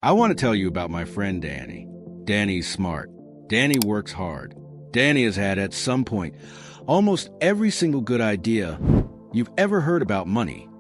I want to tell you about my friend Danny. Danny's smart. Danny works hard. Danny has had, at some point, almost every single good idea you've ever heard about money.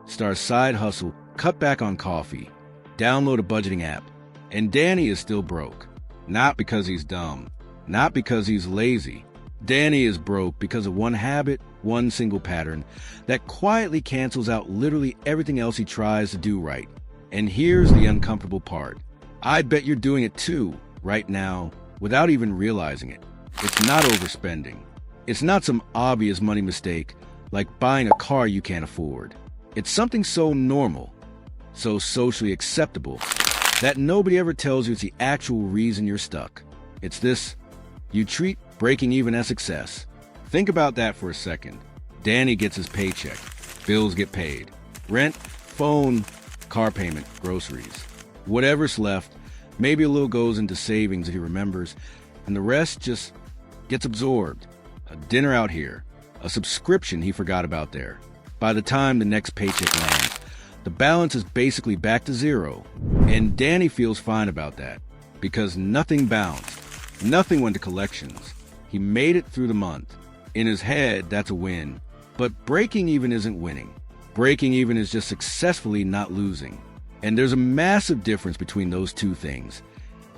Start a side hustle, cut back on coffee, download a budgeting app. And Danny is still broke. Not because he's dumb. Not because he's lazy. Danny is broke because of one habit, one single pattern that quietly cancels out literally everything else he tries to do right. And here's the uncomfortable part. I bet you're doing it too, right now, without even realizing it. It's not overspending. It's not some obvious money mistake, like buying a car you can't afford. It's something so normal, so socially acceptable, that nobody ever tells you it's the actual reason you're stuck. It's this: you treat breaking even as success. Think about that for a second. Danny gets his paycheck. Bills get paid. Rent, phone, car payment, groceries. Whatever's left, maybe a little goes into savings if he remembers, and the rest just gets absorbed. A dinner out here, a subscription he forgot about there. By the time the next paycheck lands, the balance is basically back to zero, and Danny feels fine about that, because nothing bounced. Nothing went to collections. He made it through the month. In his head, that's a win. But breaking even isn't winning. Breaking even is just successfully not losing. And there's a massive difference between those two things,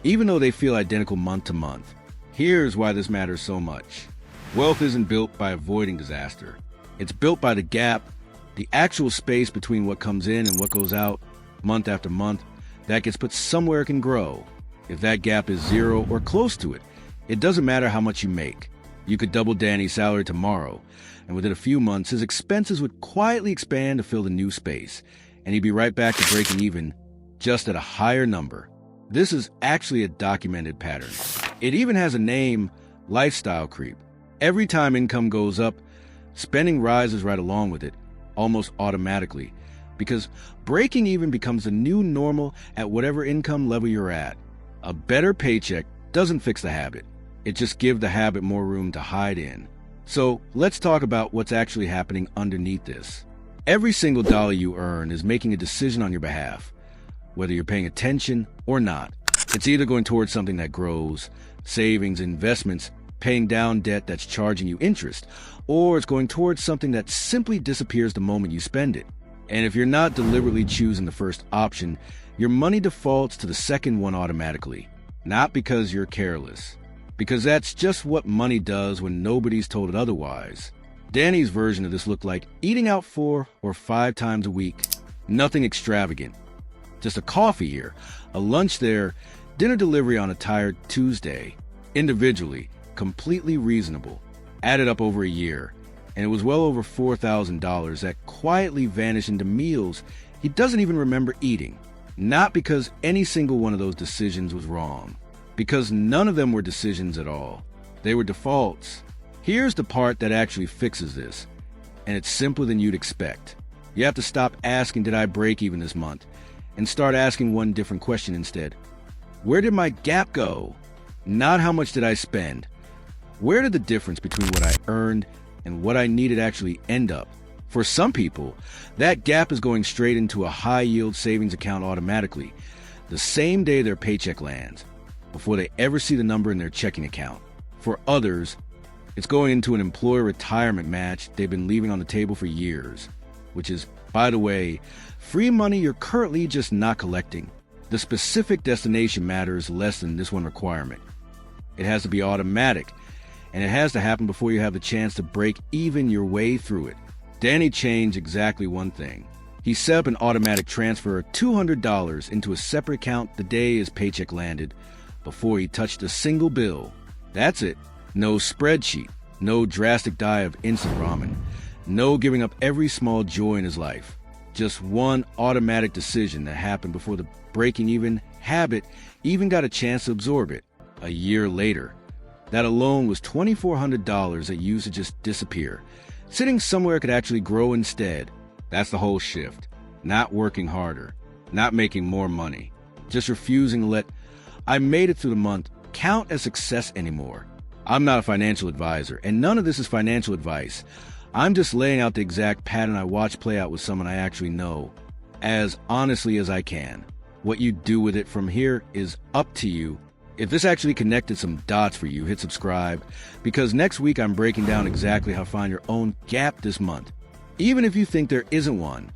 even though they feel identical month to month. Here's why this matters so much. Wealth isn't built by avoiding disaster. It's built by the gap, the actual space between what comes in and what goes out, month after month, that gets put somewhere it can grow. If that gap is zero or close to it, it doesn't matter how much you make. You could double Danny's salary tomorrow, and within a few months, his expenses would quietly expand to fill the new space, and he'd be right back to breaking even, just at a higher number. This is actually a documented pattern. It even has a name: lifestyle creep. Every time income goes up, spending rises right along with it, almost automatically, because breaking even becomes the new normal at whatever income level you're at. A better paycheck doesn't fix the habit. It just gives the habit more room to hide in. So let's talk about what's actually happening underneath this. Every single dollar you earn is making a decision on your behalf, whether you're paying attention or not. It's either going towards something that grows, savings, investments, paying down debt that's charging you interest, or it's going towards something that simply disappears the moment you spend it. And if you're not deliberately choosing the first option, your money defaults to the second one automatically. Not because you're careless, because that's just what money does when nobody's told it otherwise. Danny's version of this looked like eating out 4 or 5 times a week. Nothing extravagant. Just a coffee here, a lunch there, dinner delivery on a tired Tuesday. Individually, completely reasonable. Added up over a year, and it was well over $4,000 that quietly vanished into meals he doesn't even remember eating. Not because any single one of those decisions was wrong, because none of them were decisions at all. They were defaults. Here's the part that actually fixes this, and it's simpler than you'd expect. You have to stop asking, did I break even this month? And start asking one different question instead. Where did my gap go? Not how much did I spend. Where did the difference between what I earned and what I needed actually end up? For some people, that gap is going straight into a high-yield savings account automatically, the same day their paycheck lands, before they ever see the number in their checking account. For others, it's going into an employer retirement match they've been leaving on the table for years, which is, by the way, free money you're currently just not collecting. The specific destination matters less than this one requirement. It has to be automatic, and it has to happen before you have the chance to break even your way through it. Danny changed exactly one thing. He set up an automatic transfer of $200 into a separate account the day his paycheck landed, before he touched a single bill. That's it. No spreadsheet, no drastic diet of instant ramen, no giving up every small joy in his life. Just one automatic decision that happened before the breaking even habit even got a chance to absorb it. A year later, that alone was $2,400 that used to just disappear, sitting somewhere it could actually grow instead. That's the whole shift. Not working harder, not making more money, just refusing to let "I made it through the month" count as success anymore. I'm not a financial advisor, and none of this is financial advice. I'm just laying out the exact pattern I watch play out with someone I actually know, as honestly as I can. What you do with it from here is up to you. If this actually connected some dots for you, hit subscribe, because next week I'm breaking down exactly how to find your own gap this month. Even if you think there isn't one,